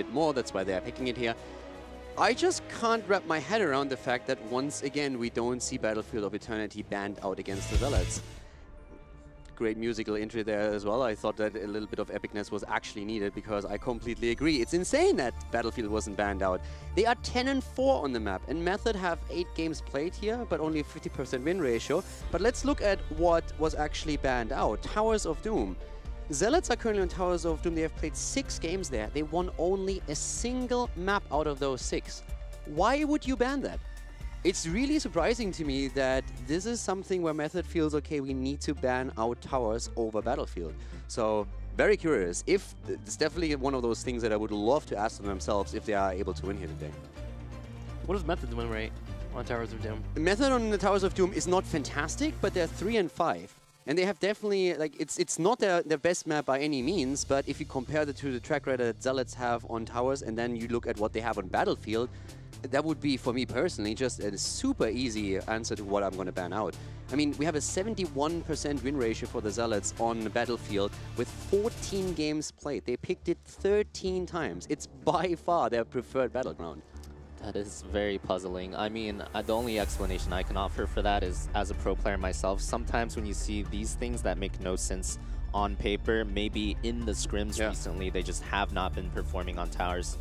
bit more. That's why they're picking it here. I just can't wrap my head around the fact that once again we don't see Battlefield of Eternity banned out against the Zealots. Great musical entry there as well. I thought that a little bit of epicness was actually needed because I completely agree. It's insane that Battlefield wasn't banned out. They are 10-4 on the map, and Method have 8 games played here, but only a 50% win ratio. But let's look at what was actually banned out. Towers of Doom. Zealots are currently on Towers of Doom. They have played 6 games there. They won only a single map out of those 6. Why would you ban that? It's really surprising to me that this is something where Method feels, okay, we need to ban out Towers over Battlefield. So, very curious. It's definitely one of those things that I would love to ask them themselves if they are able to win here today. What is Method's win rate on Towers of Doom? Method on the Towers of Doom is not fantastic, but they're 3-5. And they have definitely, like, it's not their best map by any means, but if you compare it to the track record that Zealots have on Towers, and then you look at what they have on Battlefield, that would be, for me personally, just a super easy answer to what I'm going to ban out. I mean, we have a 71% win ratio for the Zealots on Battlefield with 14 games played. They picked it 13 times. It's by far their preferred battleground. That is very puzzling. I mean, the only explanation I can offer for that is, as a pro player myself, sometimes when you see these things that make no sense on paper, maybe in the scrims recently, they just have not been performing on towers.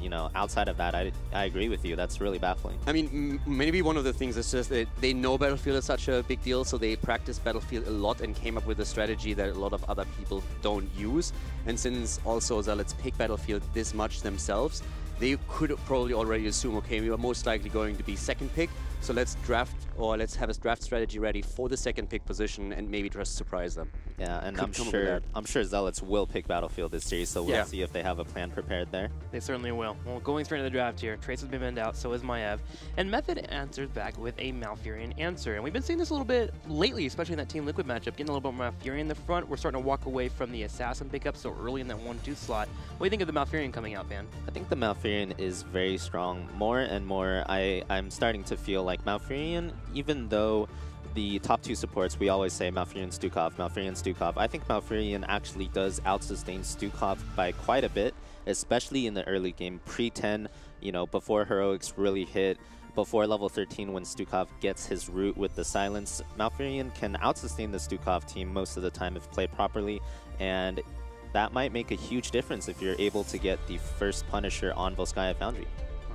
You know, outside of that, I agree with you. That's really baffling. I mean, maybe one of the things is just that they know Battlefield is such a big deal, so they practice Battlefield a lot and came up with a strategy that a lot of other people don't use. And since also Zealots pick Battlefield this much themselves, they could probably already assume, okay, we are most likely going to be second pick, so let's draft, or let's have a draft strategy ready for the second pick position and maybe just surprise them. Yeah, and I'm sure Zealots will pick Battlefield this series, so we'll see if they have a plan prepared there. They certainly will. Well, going straight into the draft here, Trace has been banned out, so is Maev, and Method answers back with a Malfurion answer. And we've been seeing this a little bit lately, especially in that Team Liquid matchup, getting a little bit more Malfurion in the front. We're starting to walk away from the Assassin pickup so early in that 1-2 slot. What do you think of the Malfurion coming out, Van? I think the Malfurion is very strong. More and more, I'm starting to feel like Malfurion, even though the top 2 supports, we always say Malfurion, Stukov, Malfurion, Stukov. I think Malfurion actually does outsustain Stukov by quite a bit, especially in the early game, pre-10, you know, before heroics really hit, before level 13 when Stukov gets his root with the silence. Malfurion can outsustain the Stukov team most of the time if played properly, and that might make a huge difference if you're able to get the first Punisher on Volskaya Foundry.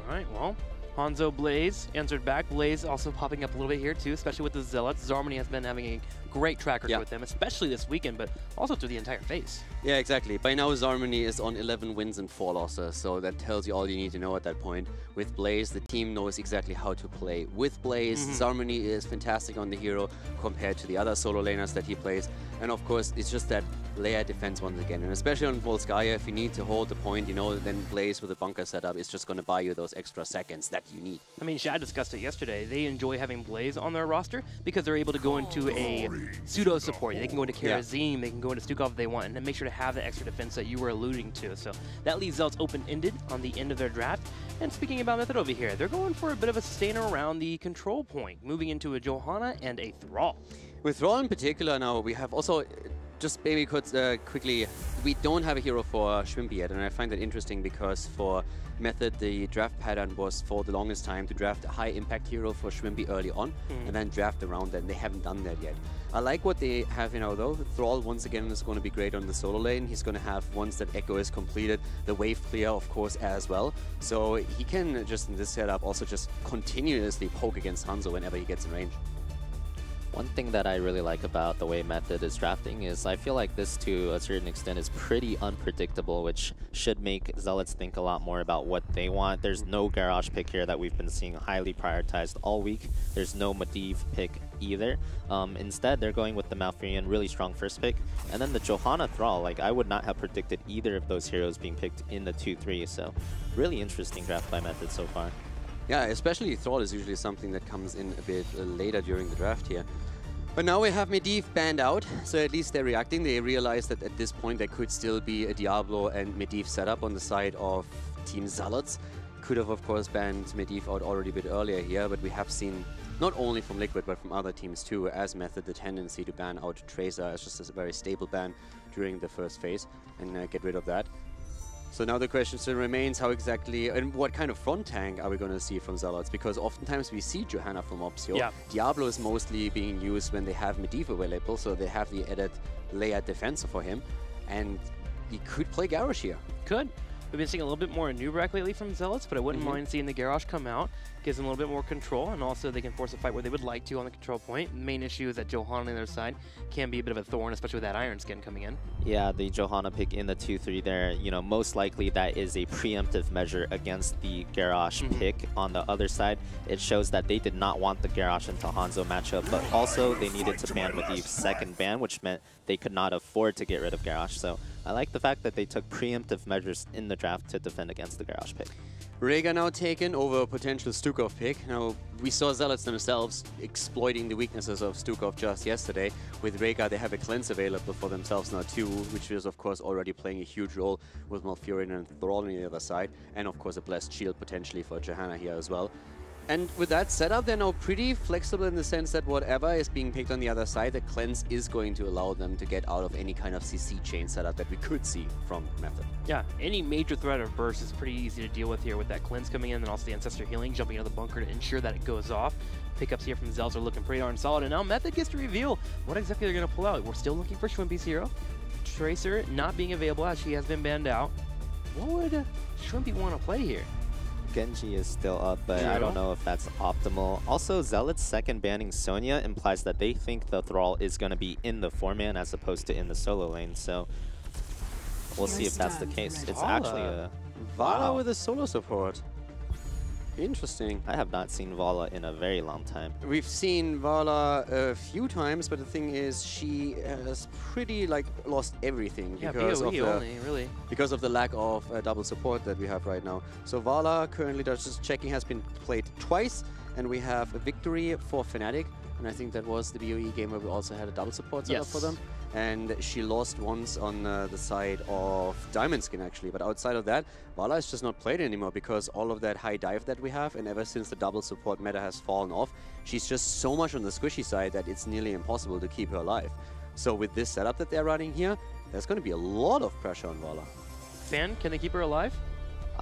All right, well, Hanzo Blaze answered back. Blaze also popping up a little bit here too, especially with the Zealots. Zarmony has been having a great track record with them, especially this weekend, but also through the entire phase. Yeah, exactly. By now, Zarmony is on 11 wins and 4 losses, so that tells you all you need to know at that point. With Blaze, the team knows exactly how to play with Blaze. Zarmony is fantastic on the hero compared to the other solo laners that he plays. And of course, it's just that layer defense once again. And especially on Volskaya, if you need to hold the point, you know, then Blaze with a bunker setup is just going to buy you those extra seconds that you need. I mean, Shad discussed it yesterday. They enjoy having Blaze on their roster because they're able to go into a pseudo support. They can go into Karazim, they can go into Stukov if they want, and then make sure to have the extra defense that you were alluding to. So that leaves Zealots open-ended on the end of their draft. And speaking about Method over here, they're going for a bit of a sustainer around the control point, moving into a Johanna and a Thrall. With Thrall in particular now, we have also, just maybe quickly, we don't have a hero for Shrimpy yet, and I find that interesting because for Method, the draft pattern was for the longest time to draft a high-impact hero for Shrimpy early on, and then draft around that, and they haven't done that yet. I like what they have, you know, though. Thrall, once again, is going to be great on the solo lane. He's going to have, once that Echo is completed, the wave clear, of course, as well. So he can just, in this setup, also just continuously poke against Hanzo whenever he gets in range. One thing that I really like about the way Method is drafting is I feel like this, to a certain extent, is pretty unpredictable, which should make Zealots think a lot more about what they want. There's no Garrosh pick here that we've been seeing highly prioritized all week. There's no Medivh pick either. Instead, they're going with the Malfurion, really strong first pick. And then the Johanna Thrall, like, I would not have predicted either of those heroes being picked in the 2-3, so really interesting draft by Method so far. Yeah, especially Thrall is usually something that comes in a bit later during the draft here. But now we have Medivh banned out, so at least they're reacting. They realize that at this point there could still be a Diablo and Medivh setup on the side of Team Zealots. Could have, of course, banned Medivh out already a bit earlier here, but we have seen, not only from Liquid, but from other teams too, as Method, the tendency to ban out Tracer as just a very stable ban during the first phase and get rid of that. So now the question still remains how exactly and what kind of front tank are we going to see from Zealots? Because oftentimes we see Johanna from Opsio. Yeah. Diablo is mostly being used when they have Medivh available, so they have the added layered defense for him. And he could play Garrosh here. Could. We've been seeing a little bit more Nubrak lately from Zealots, but I wouldn't mind seeing the Garrosh come out. Gives them a little bit more control, and also they can force a fight where they would like to on the control point. The main issue is that Johanna on the other side can be a bit of a thorn, especially with that Iron Skin coming in. Yeah, the Johanna pick in the 2-3 there, you know, most likely that is a preemptive measure against the Garrosh pick. On the other side, it shows that they did not want the Garrosh into Hanzo matchup, but also they needed to ban Medivh's second ban, which meant they could not afford to get rid of Garrosh. So I like the fact that they took preemptive measures in the draft to defend against the Garrosh pick. Rhaegar now taken over a potential Stukov pick. Now, we saw Zealots themselves exploiting the weaknesses of Stukov just yesterday. With Rhaegar, they have a cleanse available for themselves now too, which is of course already playing a huge role with Malfurion and Thrall on the other side. And of course a Blessed Shield potentially for Johanna here as well. And with that setup, they're now pretty flexible in the sense that whatever is being picked on the other side, the cleanse is going to allow them to get out of any kind of CC chain setup that we could see from Method. Yeah, any major threat of burst is pretty easy to deal with here with that cleanse coming in, and also the Ancestor Healing jumping out of the bunker to ensure that it goes off. Pickups here from Zealots are looking pretty darn solid, and now Method gets to reveal what exactly they're going to pull out. We're still looking for Shwimpy's hero. Tracer not being available as she has been banned out. What would Shwimpy want to play here? Genji is still up, but I don't know if that's optimal. Also, Zealot's second banning Sonya implies that they think the Thrall is going to be in the 4-man as opposed to in the solo lane, so we'll see if that's the case. It's actually a... Vala with a solo support. Interesting. I have not seen Vala in a very long time. We've seen Vala a few times, but the thing is, she has pretty lost everything because of the because of the lack of double support that we have right now. So Vala currently, just checking, has been played twice, and we have a victory for Fnatic, and I think that was the BOE game where we also had a double support setup for them. And she lost once on the side of Diamond Skin, actually. But outside of that, Vala is just not played anymore because all of that high dive that we have, and ever since the double support meta has fallen off, she's just so much on the squishy side that it's nearly impossible to keep her alive. So with this setup that they're running here, there's going to be a lot of pressure on Vala. Fan, can they keep her alive?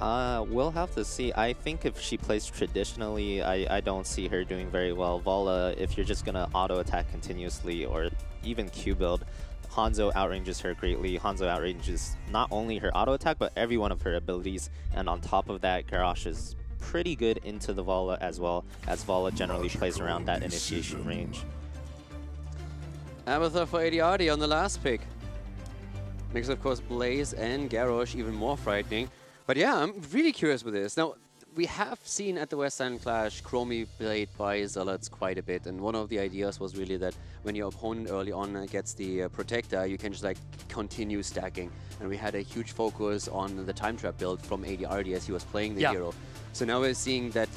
We'll have to see. I think if she plays traditionally, I don't see her doing very well. Vala, if you're just going to auto-attack continuously or even Q-build, Hanzo outranges her greatly. Hanzo outranges not only her auto-attack, but every one of her abilities. And on top of that, Garrosh is pretty good into the Vala as well, as Vala generally plays around that initiation range. Abathur for ADRD on the last pick. Makes, of course, Blaze and Garrosh even more frightening. But yeah, I'm really curious with this. Now, we have seen at the West End Clash Chromie played by Zealots quite a bit, and one of the ideas was really that when your opponent early on gets the Protector, you can just continue stacking. And we had a huge focus on the Time Trap build from ADRD as he was playing the hero. So now we're seeing that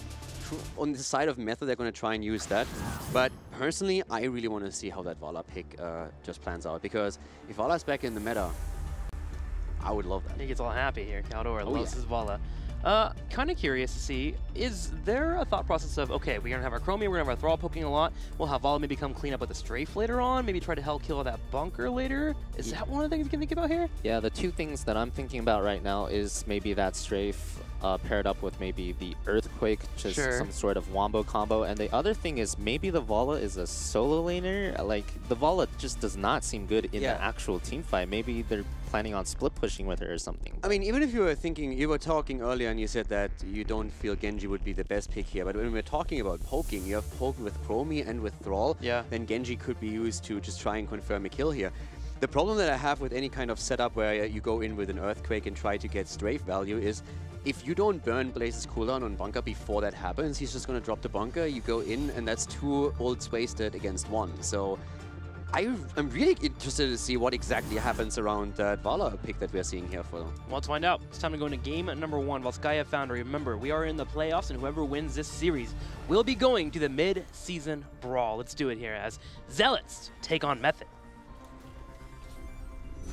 on the side of Method, they're going to try and use that. But personally, I really want to see how that Vala pick just plans out, because if Vala's back in the meta, I would love that. I think it's all happy here. Caldor loves his Vala. Kind of curious to see, is there a thought process of, okay, we're going to have our Chromie, we're going to have our Thrall poking a lot, we'll have Vala maybe come clean up with the Strafe later on, maybe try to help kill that bunker later? Is that one of the things you can think about here? Yeah, the two things that I'm thinking about right now is maybe that Strafe paired up with maybe the Earthquake, just some sort of wombo combo. And the other thing is maybe the Vala is a solo laner. Like, the Vala just does not seem good in the actual team fight. Maybe they're planning on split pushing with her or something. I mean, even if you were thinking, you were talking earlier and you said that you don't feel Genji would be the best pick here, but when we're talking about poking, you have poke with Chromie and with Thrall, then Genji could be used to just try and confirm a kill here. The problem that I have with any kind of setup where you go in with an Earthquake and try to get strafe value is, if you don't burn Blaze's cooldown on bunker before that happens, he's just going to drop the bunker, you go in, and that's 2 ults wasted against 1. So I'm really interested to see what exactly happens around that Vala pick that we're seeing here for them. Well, let's find out. It's time to go into game number 1, Volskaya Foundry. Remember, we are in the playoffs, and whoever wins this series will be going to the mid-season brawl. Let's do it here as Zealots take on Method.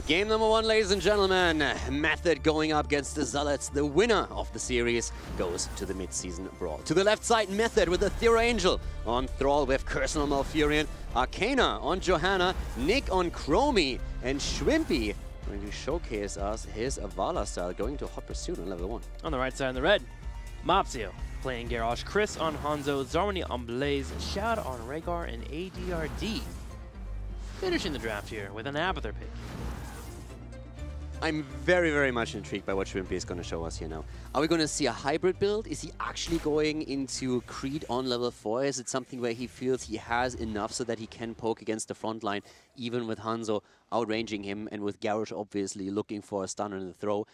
Game number 1, ladies and gentlemen. Method going up against the Zealots. The winner of the series goes to the mid-season brawl. To the left side, Method with the Thera Angel on Thrall with Curse on Malfurion, Arcana on Johanna, Nick on Chromie, and Shwimpy going to showcase us his Avala style, going to Hot Pursuit on level 1. On the right side in the red, Mopsio playing Garrosh, Chris on Hanzo, Zarmony on Blaze, Shad on Rhaegar, and ADRD. Finishing the draft here with an Abathur pick. I'm very, very much intrigued by what Shrimpy is going to show us here now. Are we going to see a hybrid build? Is he actually going into Creed on level 4? Is it something where he feels he has enough so that he can poke against the front line, even with Hanzo outranging him, and with Garrosh obviously looking for a stun and a throw?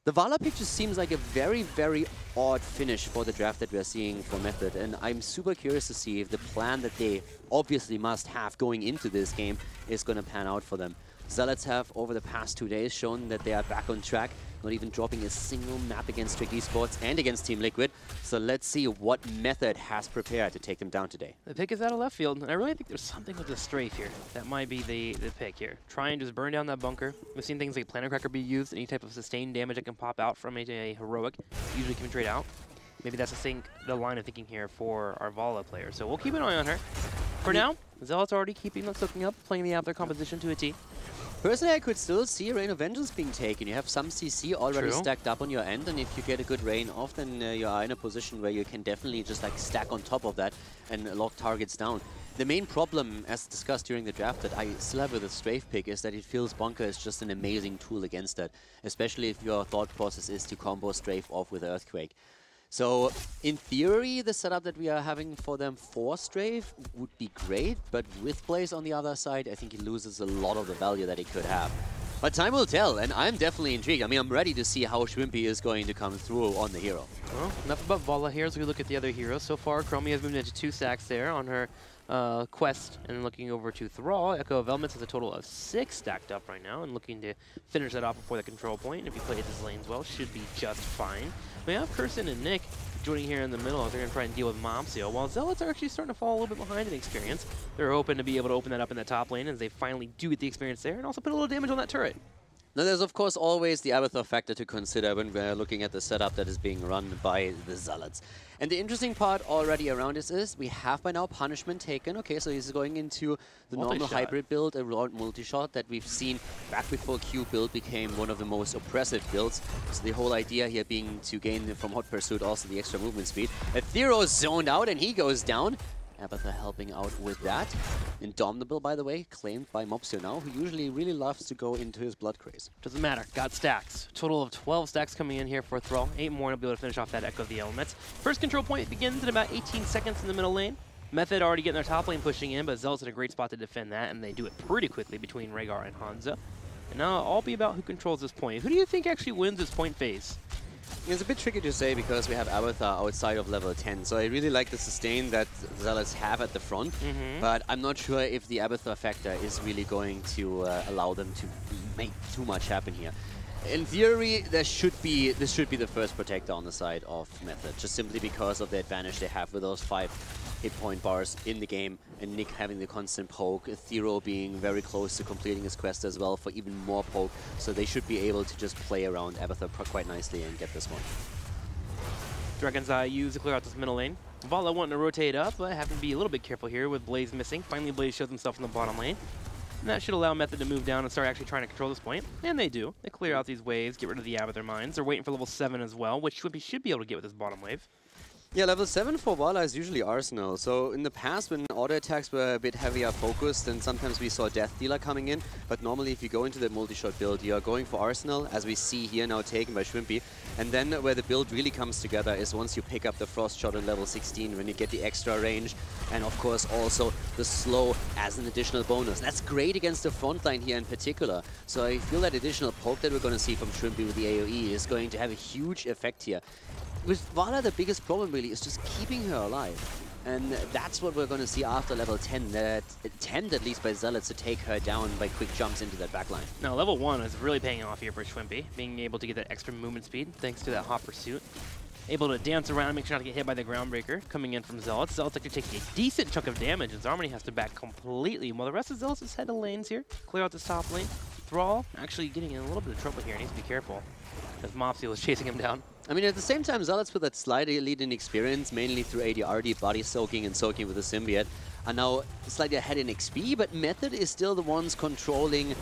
The Vala pick just seems like a very, very odd finish for the draft that we're seeing for Method, and I'm super curious to see if the plan that they obviously must have going into this game is going to pan out for them. Zealots have, over the past 2 days, shown that they are back on track, not even dropping a single map against Strict Esports and against Team Liquid. So let's see what Method has prepared to take them down today. The pick is out of left field, and I really think there's something with the strafe here that might be the pick here. Try and just burn down that bunker. We've seen things like Planet Cracker be used, any type of sustained damage that can pop out from a heroic, usually can trade out. Maybe that's the line of thinking here for our Vala player. So we'll keep an eye on her. For now, Zealot's already soaking up, playing the Abathur composition to a T. Personally, I could still see Rain of Vengeance being taken. You have some CC already True. stacked up on your end, and if you get a good Rain off, then you are in a position where you can definitely just like stack on top of that and lock targets down. The main problem, as discussed during the draft, that I still have with the Strafe pick is that it feels Bunker is just an amazing tool against that, especially if your thought process is to combo Strafe off with Earthquake. So, in theory, the setup that we are having for them for Strafe would be great, but with Blaze on the other side, I think he loses a lot of the value that he could have. But time will tell, and I'm definitely intrigued. I mean, I'm ready to see how Shrimpy is going to come through on the hero. Well, enough about Vala here as we look at the other heroes. So far, Chromie has moved into 2 stacks there on her quest, and looking over to Thrall. Echo of Elements has a total of 6 stacked up right now, and looking to finish that off before the control point. And if he plays his lanes well, should be just fine. We have Kirsten and Nick joining here in the middle as they're going to try and deal with Mopsio, while Zealots are actually starting to fall a little bit behind in experience. They're hoping to be able to open that up in the top lane as they finally do get the experience there, and also put a little damage on that turret. Now, there's of course always the Abathur factor to consider when we're looking at the setup that is being run by the Zealots. And the interesting part already around this is we have by now Punishment taken. Okay, so he's going into the normal hybrid build around multi-shot that we've seen back before Q build became one of the most oppressive builds. So the whole idea here being to gain from Hot Pursuit also the extra movement speed. Athero's zoned out and he goes down. Abathur helping out with that. Indomitable, by the way, claimed by Mopsio now, who usually really loves to go into his Blood Craze. Doesn't matter. Got stacks. Total of 12 stacks coming in here for Thrall. 8 more and he'll be able to finish off that Echo of the Elements. First control point begins in about 18 seconds in the middle lane. Method already getting their top lane pushing in, but Zealot's in a great spot to defend that, and they do it pretty quickly between Rhaegar and Hanzo. And now it'll all be about who controls this point. Who do you think actually wins this point phase? It's a bit tricky to say because we have Abathur outside of level 10, so I really like the sustain that Zealots have at the front, but I'm not sure if the Abathur factor is really going to allow them to make too much happen here. In theory, this should be the first protector on the side of Method, just simply because of the advantage they have with those 5 hit point bars in the game, and Nick having the constant poke, Thero being very close to completing his quest as well for even more poke, so they should be able to just play around Abathur quite nicely and get this one. Dragon's Eye used to clear out this middle lane. Vala wanting to rotate up, but having to be a little bit careful here with Blaze missing. Finally, Blaze shows himself in the bottom lane. And that should allow Method to move down and start actually trying to control this point. And they do. They clear out these waves, get rid of the Abathur mines. They're waiting for level 7 as well, which should be able to get with this bottom wave. Yeah, level 7 for Vala is usually Arsenal. So in the past, when auto attacks were a bit heavier focused, then sometimes we saw Death Dealer coming in. But normally, if you go into that multi-shot build, you are going for Arsenal, as we see here now taken by Shrimpy. And then where the build really comes together is once you pick up the Frost Shot on level 16, when you get the extra range, and of course also the slow as an additional bonus. That's great against the front line here in particular. So I feel that additional poke that we're going to see from Shrimpy with the AoE is going to have a huge effect here. With Vala, the biggest problem really is just keeping her alive. And that's what we're going to see after level 10, that attempt at least by Zealots to take her down by quick jumps into that backline. Now level 1 is really paying off here for Shrimpy, being able to get that extra movement speed thanks to that Hot Pursuit. Able to dance around, make sure not to get hit by the Groundbreaker, coming in from Zealots. Zealots actually taking a decent chunk of damage, and Zarmony has to back completely, while the rest of Zealots just head to lanes here, clear out this top lane. Thrall actually getting in a little bit of trouble here, needs to be careful, as Mopsio was chasing him down. I mean, at the same time, Zealots with that slight lead in experience, mainly through ADRD, body soaking and soaking with the Symbiote, are now slightly ahead in XP, but Method is still the ones controlling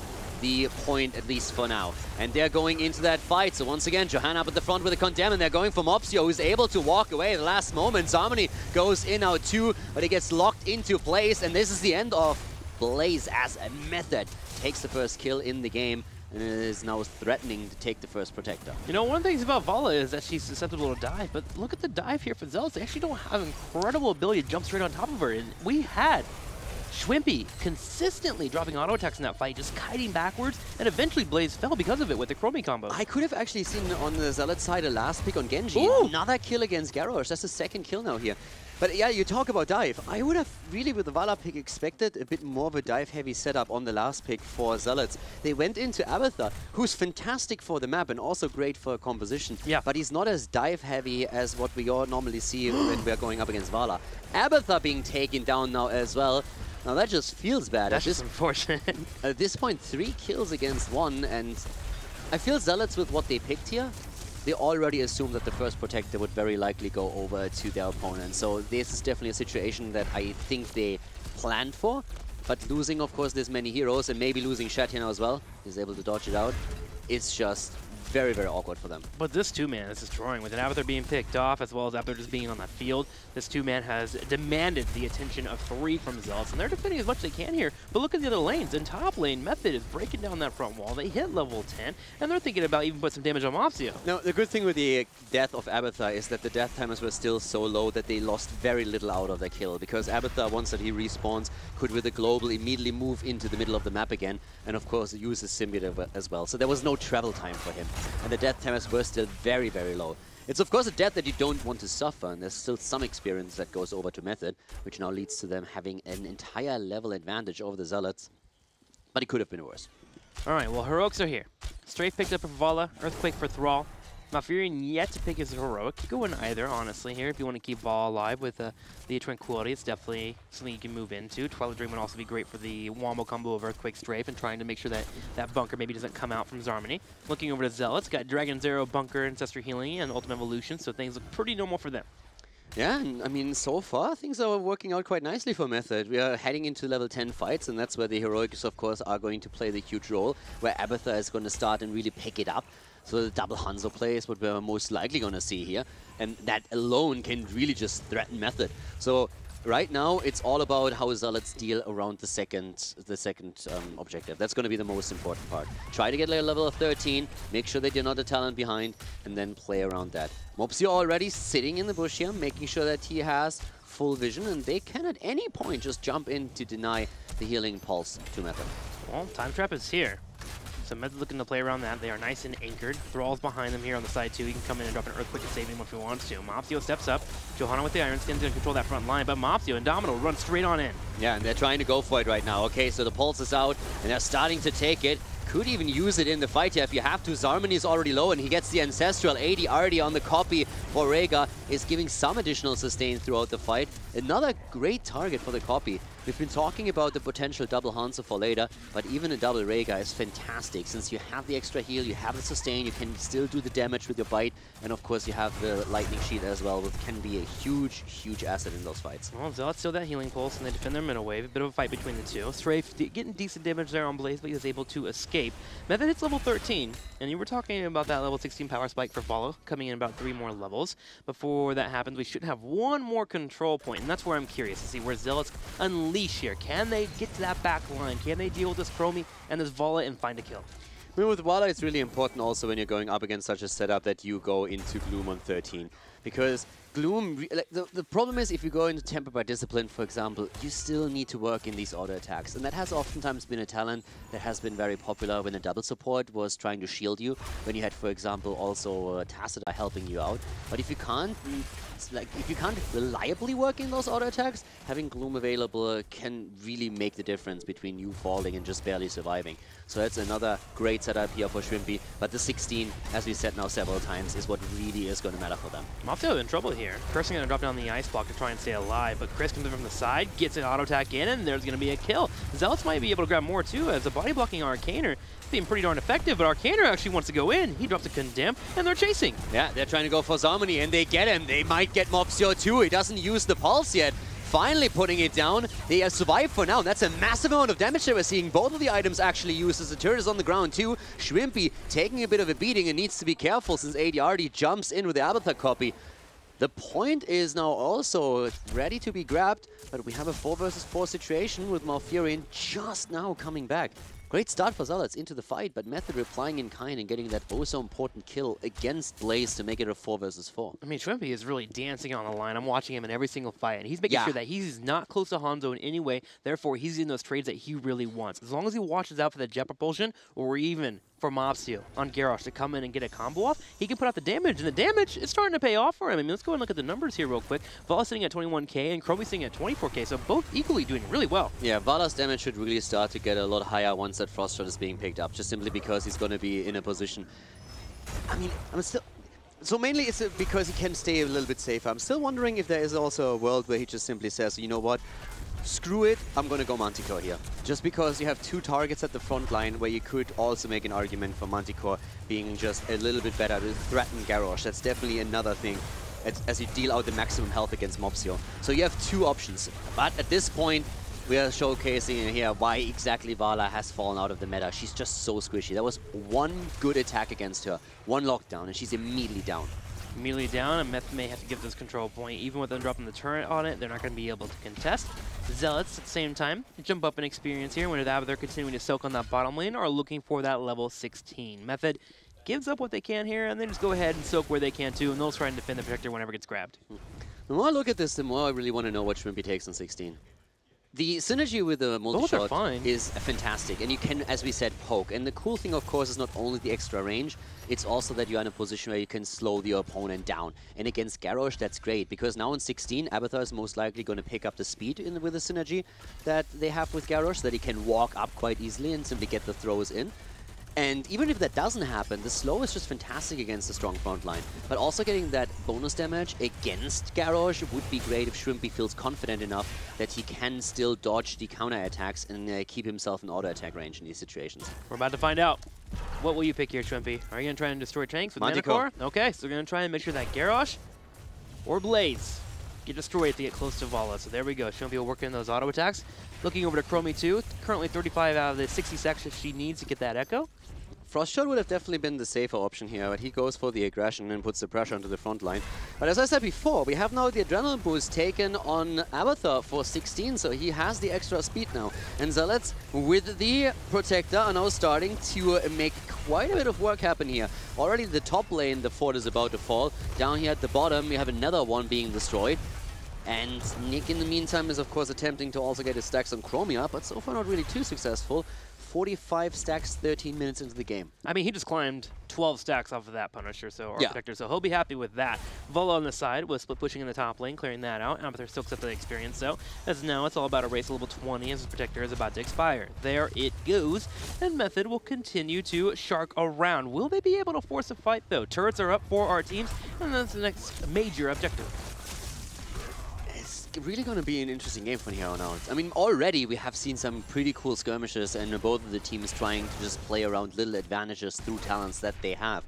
the point, at least for now. And they're going into that fight. So once again, Johanna up at the front with a Condemn, and they're going for Mopsio, who's able to walk away at the last moment. Zarmony goes in out too, but he gets locked into place, and this is the end of Blaze as a Method. Takes the first kill in the game, and is now threatening to take the first Protector. You know, one of the things about Vala is that she's susceptible to dive, but look at the dive here for Zealots. They actually don't have incredible ability to jump straight on top of her, and we had Schwimpy consistently dropping auto attacks in that fight, just kiting backwards, and eventually Blaze fell because of it with the Chromie combo. I could have actually seen on the Zealot side a last pick on Genji. Ooh. Another kill against Garrosh. That's the second kill now here. But yeah, you talk about dive. I would have really, with the Vala pick, expected a bit more of a dive-heavy setup on the last pick for Zealots. They went into Abathur, who's fantastic for the map and also great for composition. Yeah. But he's not as dive-heavy as what we all normally see when we're going up against Vala. Abathur being taken down now as well. Now that just feels bad. That's just unfortunate. At this point, 3 kills against 1, and I feel Zealots with what they picked here, they already assumed that the first Protector would very likely go over to their opponent. So this is definitely a situation that I think they planned for, but losing, of course, this many heroes, and maybe losing Shat here now as well, he's able to dodge it out, it's just very, very awkward for them. But this two-man is destroying. With an Abathur being picked off, as well as Abathur just being on the field, this two-man has demanded the attention of 3 from Zealots, and they're defending as much as they can here. But look at the other lanes. In top lane, Method is breaking down that front wall. They hit level 10, and they're thinking about even put some damage on Mopsio. Now, the good thing with the death of Abathur is that the death timers were still so low that they lost very little out of their kill, because Abathur, once that he respawns, could with a global immediately move into the middle of the map again, and of course use his symbiote as well. So there was no travel time for him, and the death timers were still very, very low. It's of course a death that you don't want to suffer, and there's still some experience that goes over to Method, which now leads to them having an entire level advantage over the Zealots. But it could have been worse. Alright, well, Heroics are here. Strafe picked up for Vala, Earthquake for Thrall. Malfurion yet to pick his Heroic. You go in either, honestly, here. If you want to keep Vala alive with the Tranquility, it's definitely something you can move into. Twilight Dream would also be great for the wombo combo of Earthquake Strafe and trying to make sure that that bunker maybe doesn't come out from Zarmony. Looking over to Zealots, got Dragon's Arrow, Bunker, Ancestral Healing, and Ultimate Evolution, so things look pretty normal for them. Yeah, and I mean, so far, things are working out quite nicely for Method. We are heading into level 10 fights, and that's where the Heroics, of course, are going to play the huge role, where Abathur is going to start and really pick it up. So the double Hanzo play is what we're most likely going to see here, and that alone can really just threaten Method. So right now, it's all about how Zealots deal around the second objective. That's going to be the most important part. Try to get like a level of 13, make sure that you're not a talent behind, and then play around that. Mopsio already sitting in the bush here, making sure that he has full vision, and they can at any point just jump in to deny the healing pulse to Method. Well, Time Trap is here. So Method looking to play around that. They are nice and anchored. Thrall's behind them here on the side too. He can come in and drop an Earthquake and save him if he wants to. Mopsio steps up. Johanna with the Iron Skin's going to control that front line, but Mopsio, Indomitable, run straight on in. Yeah, and they're trying to go for it right now. Okay, so the pulse is out, and they're starting to take it. Could even use it in the fight here if you have to. Zarmony is already low, and he gets the Ancestral. 80 already on the copy for Rhaegar, is giving some additional sustain throughout the fight. Another great target for the copy. We've been talking about the potential double Hanzo for later, but even a double Rhaegar is fantastic. Since you have the extra heal, you have the sustain, you can still do the damage with your bite, and of course you have the Lightning Sheet as well, which can be a huge, huge asset in those fights. Well, Zealots still that healing pulse, and they defend their middle wave. A bit of a fight between the two. Strafe getting decent damage there on Blaze, but he was able to escape. Method hits level 13, and you were talking about that level 16 power spike for Follow, coming in about 3 more levels. Before that happens, we should have 1 more control point, and that's where I'm curious to see where Zealots unleash here. Can they get to that back line? Can they deal with this Chromie and this Vala and find a kill? I mean, with Vala, it's really important also when you're going up against such a setup that you go into Gloom on 13. Because Gloom, the problem is if you go into Temper by Discipline, for example, you still need to work in these auto attacks. And that has oftentimes been a talent that has been very popular when a double support was trying to shield you. When you had, for example, also Tacita helping you out. But if you can't, if you can't reliably work in those auto attacks, having Gloom available can really make the difference between you falling and just barely surviving. So that's another great setup here for Schwimpy. But the 16, as we said now several times, is what really is going to matter for them. Mopsio in trouble here. Cursing going to drop down the ice block to try and stay alive, but Chris comes in from the side, gets an auto attack in, and there's going to be a kill. Zealots might be able to grab more too, as the body blocking Arcaner being pretty darn effective, but Arcaner actually wants to go in. He drops a Condemn, and they're chasing. Yeah, they're trying to go for Zarmony, and they get him. They might get Mopsio too. He doesn't use the pulse yet. finally putting it down. They have survived for now. That's a massive amount of damage that we're seeing. Both of the items actually used as the turret is on the ground too. Shrimpy taking a bit of a beating and needs to be careful since AD already jumps in with the Abathur copy. The point is now also ready to be grabbed, but we have a 4 versus 4 situation with Malfurion just now coming back. Great start for Zealots into the fight, but Method replying in kind and getting that so important kill against Blaze to make it a 4 versus 4. I mean, Shrimpy is really dancing on the line. I'm watching him in every single fight, and he's making sure that he's not close to Hanzo in any way. Therefore, he's in those trades that he really wants. As long as he watches out for the jet propulsion, or even for Mobsteel on Garrosh to come in and get a combo off, he can put out the damage, and the damage is starting to pay off for him. I mean, let's go and look at the numbers here real quick. Vala's sitting at 21k, and Chromie sitting at 24k, so both equally doing really well. Yeah, Vala's damage should really start to get a lot higher once that Frost Shot is being picked up, just simply because he's going to be in a position. I mean, I'm still... So mainly it's because he can stay a little bit safer. I'm still wondering if there is also a world where he just simply says, you know what, screw it, I'm going to go Manticore here. Just because you have 2 targets at the front line where you could also make an argument for Manticore being just a little bit better to threaten Garrosh. That's definitely another thing as you deal out the maximum health against Mobsteel. So you have 2 options. But at this point, we are showcasing here why exactly Vala has fallen out of the meta. She's just so squishy. That was 1 good attack against her, 1 lockdown, and she's immediately down. Immediately down, and Meth may have to give this control point. Even with them dropping the turret on it, they're not going to be able to contest. Zealots, at the same time, jump up in experience here when they're continuing to soak on that bottom lane, are looking for that level 16. Method gives up what they can here, and then just go ahead and soak where they can too, and they'll try and defend the Protector whenever it gets grabbed. The more I look at this, the more I really want to know what Shrimpy takes on 16. The synergy with the multi-shot is fantastic, and you can, as we said, poke. And the cool thing, of course, is not only the extra range, it's also that you're in a position where you can slow your opponent down. And against Garrosh, that's great, because now in 16, Abathur is most likely going to pick up the speed with the synergy that they have with Garrosh, so that he can walk up quite easily and simply get the throws in. And even if that doesn't happen, the slow is just fantastic against the strong front line. But also getting that bonus damage against Garrosh would be great if Shrimpy feels confident enough that he can still dodge the counter attacks and keep himself in auto attack range in these situations. We're about to find out. What will you pick here, Shrimpy? Are you going to try and destroy tanks with Manticore? Okay, so we're going to try and make sure that Garrosh or Blaze get destroyed to get close to Vala. So there we go. Shrimpy will work in those auto attacks. Looking over to Chromie too. Currently 35 out of the 60 sections she needs to get that Echo. Frost Shot would have definitely been the safer option here, but he goes for the aggression and puts the pressure onto the front line. But as I said before, we have now the adrenaline boost taken on Abathur for 16, so he has the extra speed now. And Zealots, with the Protector, are now starting to make quite a bit of work happen here. Already the top lane, the fort is about to fall. Down here at the bottom, we have another one being destroyed. And Nick, in the meantime, is of course attempting to also get his stacks on Chromia, but so far not really too successful. 45 stacks, 13 minutes into the game. I mean, he just climbed 12 stacks off of that Punisher, or Protector, so he'll be happy with that. Vala on the side was split pushing in the top lane, clearing that out. Abathur soaks up the experience, though, as now it's all about a race to level 20 as his Protector is about to expire. There it goes, and Method will continue to shark around. Will they be able to force a fight, though? Turrets are up for our teams, and that's the next major objective. Really going to be an interesting game from here on out. I mean, already we have seen some pretty cool skirmishes, and both of the teams trying to just play around little advantages through talents that they have.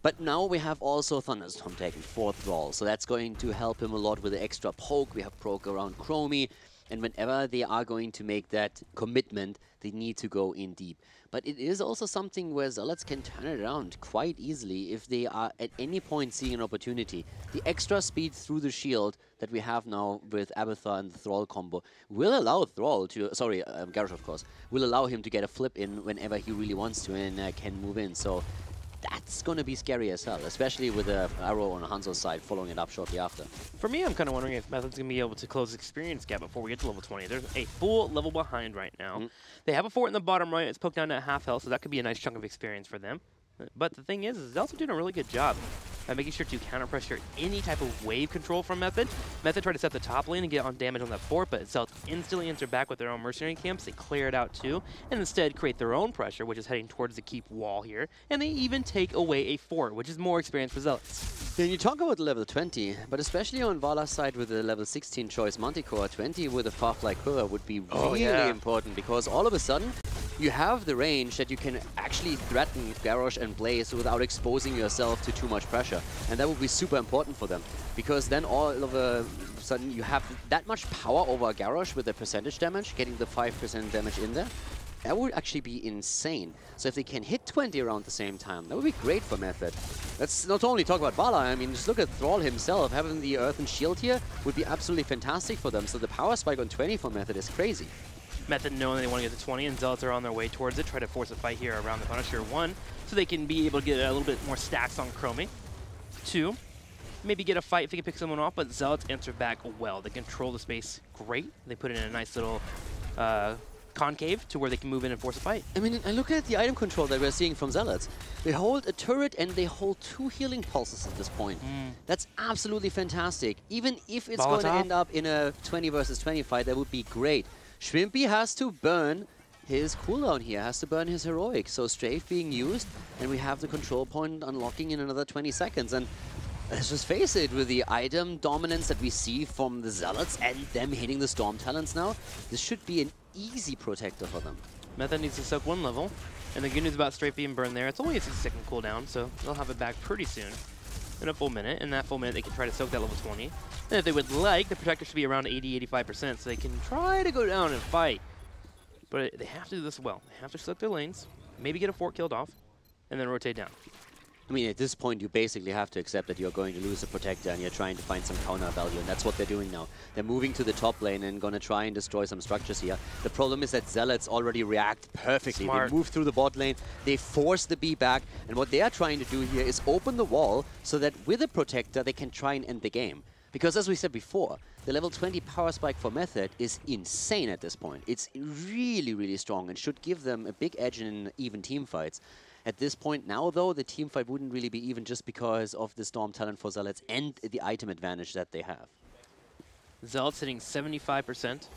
But now we have also Thunderstorm taking 4th role, so that's going to help him a lot with the extra poke. We have poke around Chromie, and whenever they are going to make that commitment, they need to go in deep. But it is also something where Zealots can turn it around quite easily if they are at any point seeing an opportunity. The extra speed through the shield that we have now with Abathur and the Thrall combo will allow Thrall to, Garrosh of course, will allow him to get a flip in whenever he really wants to and can move in. So that's going to be scary as hell, especially with the arrow on Hanzo's side following it up shortly after. For me, I'm kind of wondering if Method's going to be able to close the experience gap before we get to level 20. There's a full level behind right now. They have a fort in the bottom right. It's poked down to half health, so that could be a nice chunk of they're for them. But the thing is they're also doing a really good job at making sure to counter pressure any type of wave control from Method. Method tried to set the top lane and get on damage on that fort, but Zealots instantly enter back with their own mercenary camps. They clear it out too, and instead create their own pressure, which is heading towards the keep wall here. And they even take away a fort, which is more experience for Zealots. Yeah, you talk about level 20, but especially on Vala's side with the level 16 choice Manticore, 20 with a Farfly Quiver would be really important, because all of a sudden you have the range that you can actually threaten Garrosh and Blaze without exposing yourself to too much pressure. And that would be super important for them, because then all of a a sudden you have that much power over a Garrosh with the percentage damage, getting the 5% damage in there, that would actually be insane. So if they can hit 20 around the same time, that would be great for Method. Let's not only talk about Bala, I mean, just look at Thrall himself. Having the Earth and Shield here would be absolutely fantastic for them. So the power spike on 20 for Method is crazy. Method knowing they want to get to 20, and Zealots are on their way towards it, try to force a fight here around the Punisher. 1, so they can be able to get a little bit more stacks on Chromie. 2, maybe get a fight if they can pick someone off, but Zealots answer back well. They control the space great. They put it in a nice little concave to where they can move in and force a fight. I mean, I look at the item control that we're seeing from Zealots. They hold a turret and they hold 2 healing pulses at this point. That's absolutely fantastic. Even if it's going to end up in a 20 versus 20 fight, that would be great. Shrimpy has to burn his cooldown here, has to burn his heroic. So strafe being used, and we have the control point unlocking in another 20 seconds. And let's just face it, with the item dominance that we see from the Zealots and them hitting the Storm Talents now, this should be an easy protector for them. Method needs to soak 1 level, and the good news about strafe being burned there, it's only a 60-second cooldown, so they'll have it back pretty soon. In a full minute. In that full minute, they can try to soak that level 20. And if they would like, the protector should be around 80-85%, so they can try to go down and fight. But they have to do this well. They have to soak their lanes, maybe get a fort killed off, and then rotate down. I mean, at this point, you basically have to accept that you're going to lose a protector and you're trying to find some counter value, and that's what they're doing now. They're moving to the top lane and going to try and destroy some structures here. The problem is that Zealots already react perfectly. Smart. They move through the bot lane, they force the B back, and what they are trying to do here is open the wall so that with a protector, they can try and end the game. Because as we said before, the level 20 power spike for Method is insane at this point. It's really, really strong and should give them a big edge in even team fights. At this point now, though, the team fight wouldn't really be even just because of the Storm Talent for Zealots and the item advantage that they have. Zealots hitting 75%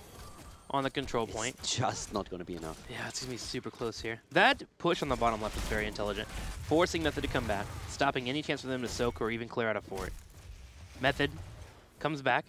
on the control point. It's just not going to be enough. Yeah, it's going to be super close here. That push on the bottom left is very intelligent. Forcing Method to come back, stopping any chance for them to soak or even clear out a fort. Method comes back.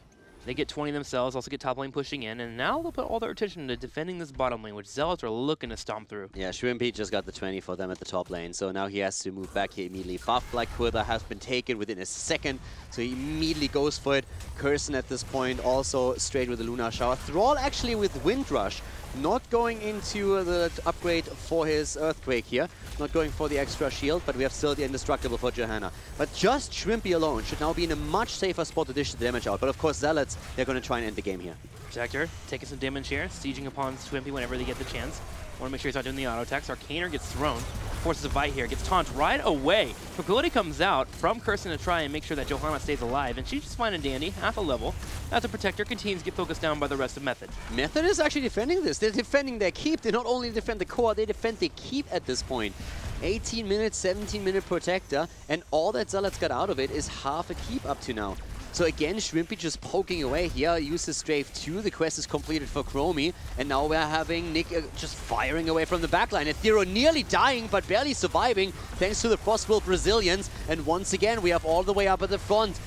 They get 20 themselves, also get top lane pushing in, and now they'll put all their attention into defending this bottom lane, which Zealots are looking to stomp through. Yeah, Shrimpy just got the 20 for them at the top lane, so now he has to move back here immediately. Buff Black Quiver has been taken within a second, so he immediately goes for it. Curson at this point also straight with the Lunar Shower. Thrall actually with Wind Rush, not going into the upgrade for his Earthquake here. Not going for the extra shield, but we have still the Indestructible for Johanna. But just Shrimpy alone should now be in a much safer spot to dish the damage out. But of course, Zealots, they're going to try and end the game here. Protector taking some damage here, sieging upon Shrimpy whenever they get the chance. Want to make sure he's not doing the auto attacks. Arcaner gets thrown, forces a fight here, gets taunt right away. Tranquility comes out from Curson to try and make sure that Johanna stays alive, and she's just fine and dandy, half a level. As the Protector continues to get focused down by the rest of Method. Method is actually defending this. They're defending their keep. They not only defend the core, they defend their keep at this point. 18 minutes, 17-minute Protector, and all that Zealots got out of it is half a keep up to now. So again, Shrimpy just poking away here, uses Strafe 2, the quest is completed for Chromie, and now we're having Nick just firing away from the backline. Ethereal nearly dying, but barely surviving, thanks to the Frostwolf resilience, and once again, we have all the way up at the front.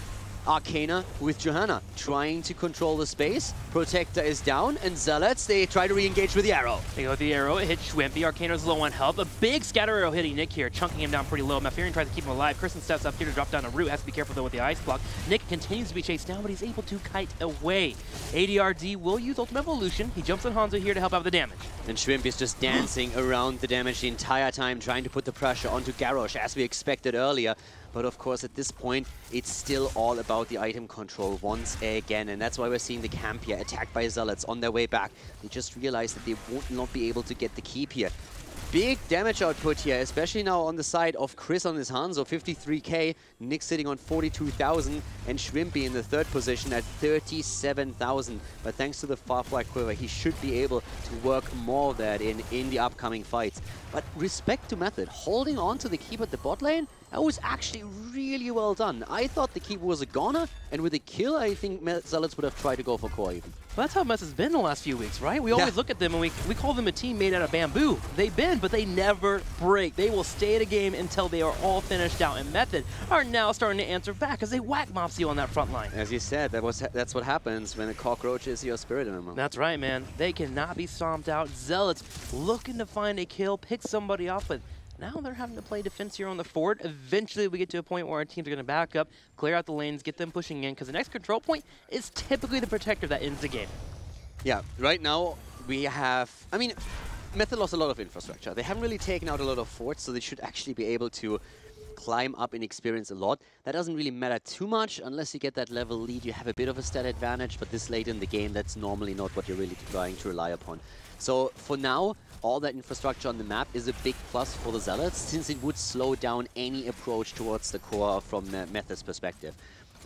Arcana with Johanna, trying to control the space. Protector is down, and Zealots, they try to re-engage with the arrow. They go with the arrow, it hits Shrimpy. Arcana's low on health. A big scatter arrow hitting Nick here, chunking him down pretty low. Malfurion tries to keep him alive. Kirsten steps up here to drop down a root. Has to be careful though with the ice block. Nick continues to be chased down, but he's able to kite away. ADRD will use Ultimate Evolution. He jumps on Hanzo here to help out with the damage. And Shrimp is just dancing around the damage the entire time, trying to put the pressure onto Garrosh, as we expected earlier. But of course, at this point, it's still all about the item control once again. And that's why we're seeing the camp here attacked by Zealots on their way back. They just realized that they won't not be able to get the keep here. Big damage output here, especially now on the side of Chris on his Hanzo, 53k, Nick sitting on 42,000, and Shrimpy in the third position at 37,000. But thanks to the Farfly Quiver, he should be able to work more of that in the upcoming fights. But respect to Method, holding on to the keep at the bot lane, that was actually really well done. I thought the keep was a goner, and with the kill, I think Zealots would have tried to go for core even. Well, that's how Mess has been the last few weeks, right? We always look at them and we call them a team made out of bamboo. They bend, but they never break. They will stay at a game until they are all finished out. And Method are now starting to answer back as they whack Mopsy on that front line. As you said, that's what happens when a cockroach is your spirit animal. That's right, man. They cannot be stomped out. Zealots looking to find a kill, pick somebody off, but Now they're having to play defense here on the fort. Eventually, we get to a point where our teams are going to back up, clear out the lanes, get them pushing in, because the next control point is typically the protector that ends the game. Yeah, right now we have, I mean, Method lost a lot of infrastructure. They haven't really taken out a lot of forts, so they should actually be able to climb up in experience a lot. That doesn't really matter too much unless you get that level lead. You have a bit of a stat advantage, but this late in the game, that's normally not what you're really trying to rely upon. So for now, all that infrastructure on the map is a big plus for the Zealots, since it would slow down any approach towards the core from Method's perspective,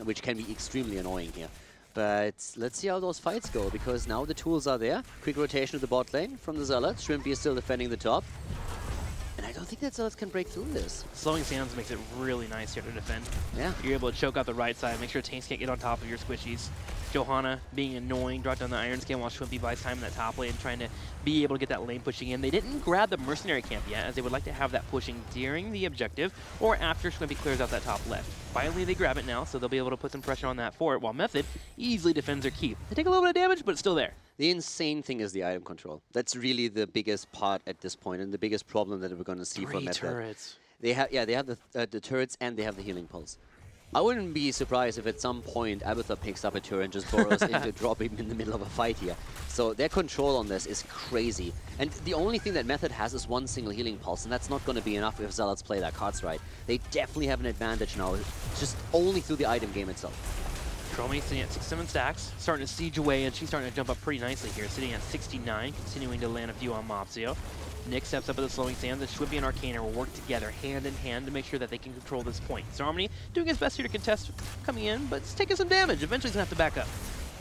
which can be extremely annoying here. But let's see how those fights go, because now the tools are there. Quick rotation to the bot lane from the Zealots. Shrimpy is still defending the top. And I don't think that Zealots can break through this. Slowing Sands makes it really nice here to defend. Yeah. You're able to choke out the right side, make sure tanks can't get on top of your squishies. Johanna being annoying, brought down the Iron Scan while Shrimpy buys time in that top lane, trying to be able to get that lane pushing in. They didn't grab the Mercenary camp yet, as they would like to have that pushing during the objective or after Shrimpy clears out that top left. Finally, they grab it now, so they'll be able to put some pressure on that fort, while Method easily defends their keep. They take a little bit of damage, but it's still there. The insane thing is the item control. That's really the biggest part at this point, and the biggest problem that we're going to see from Method. Turrets. They have, yeah, they have the turrets and they have the healing pulse. I wouldn't be surprised if at some point Abathur picks up a turret and just burrows into drop him in the middle of a fight here. So their control on this is crazy. And the only thing that Method has is one single healing pulse, and that's not going to be enough if Zealots play their cards right. They definitely have an advantage now, just only through the item game itself. Chromie sitting at 6-7 stacks, starting to siege away, and she's starting to jump up pretty nicely here, sitting at 69, continuing to land a few on Mopsio. Nick steps up at the Slowing Sands, and Shwimpy and Arcana will work together hand in hand to make sure that they can control this point. Zarmony doing his best here to contest coming in, but it's taking some damage. Eventually he's going to have to back up.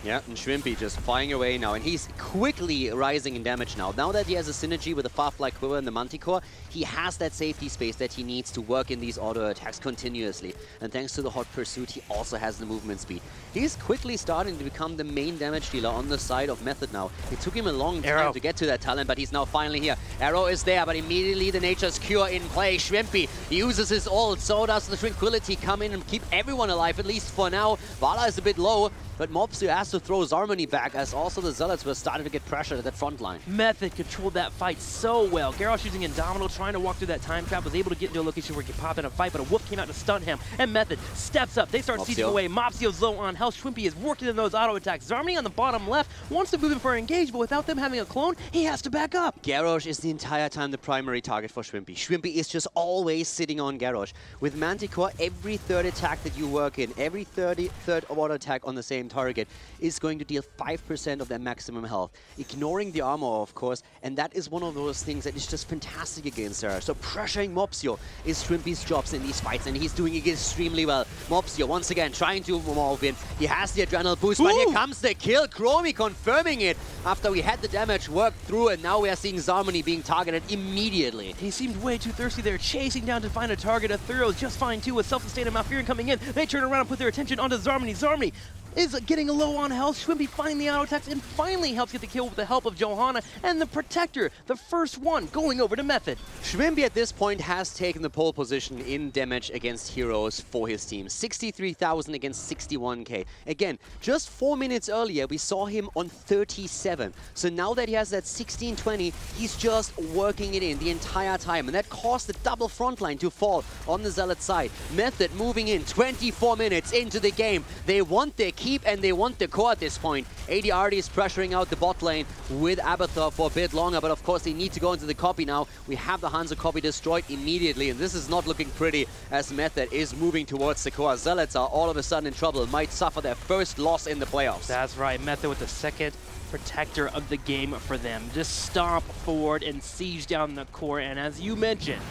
Yeah, and Shrimpy just flying away now, and he's quickly rising in damage now. Now that he has a synergy with the Farfly Quiver and the Manticore, he has that safety space that he needs to work in these auto attacks continuously. And thanks to the Hot Pursuit, he also has the movement speed. He's quickly starting to become the main damage dealer on the side of Method now. It took him a long time to get to that talent, but he's now finally here. Arrow is there, but immediately the Nature's Cure in play. Shrimpy uses his ult, so does the Tranquility come in and keep everyone alive, at least for now. Vala is a bit low, but Mopsio has to throw Zarmony back, as also the Zealots were starting to get pressured at that front line. Method controlled that fight so well. Garrosh using Indomitable, trying to walk through that time trap, was able to get into a location where he could pop in a fight, but a Wolf came out to stun him, and Method steps up. They start sieging away. Mopsio's low on health. Shwimpy is working in those auto attacks. Zarmony on the bottom left wants to move in for an engage, but without them having a clone, he has to back up. Garrosh is the entire time the primary target for Shwimpy. Shwimpy is just always sitting on Garrosh. With Manticore, every third attack that you work in, every third auto attack on the same target is going to deal 5% of their maximum health, ignoring the armor, of course, and that is one of those things that is just fantastic against her. So pressuring Mopsio is Shrimpy's jobs in these fights, and he's doing it extremely well. Mopsio, once again, trying to move in. He has the adrenaline boost, but here comes the kill. Chromie confirming it after we had the damage worked through, and now we are seeing Zarmony being targeted immediately. He seemed way too thirsty there, chasing down to find a target. Athuriel's just fine, too, with self-sustained and Malfurion coming in. They turn around and put their attention onto Zarmony. Zarmony is getting low on health. Shwimpy finding the auto attacks and finally helps get the kill with the help of Johanna and the Protector, the first one going over to Method. Shwimpy at this point has taken the pole position in damage against heroes for his team. 63,000 against 61k. Again, just 4 minutes earlier, we saw him on 37. So now that he has that 16-20, he's just working it in the entire time. And that caused the double front line to fall on the Zealot side. Method moving in 24 minutes into the game. They want their keep and they want the core at this point. ADRD is pressuring out the bot lane with Abathur for a bit longer, but of course they need to go into the copy now. We have the Hanzo copy destroyed immediately, and this is not looking pretty as Method is moving towards the core. Zealots are all of a sudden in trouble, might suffer their first loss in the playoffs. That's right, Method with the second Protector of the game for them. Just stomp forward and siege down the core, and as you mentioned,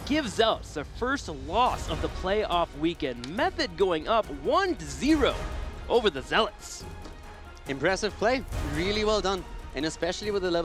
give Zealots their first loss of the playoff weekend. Method going up 1-0 over the Zealots. Impressive play, really well done, and especially with the level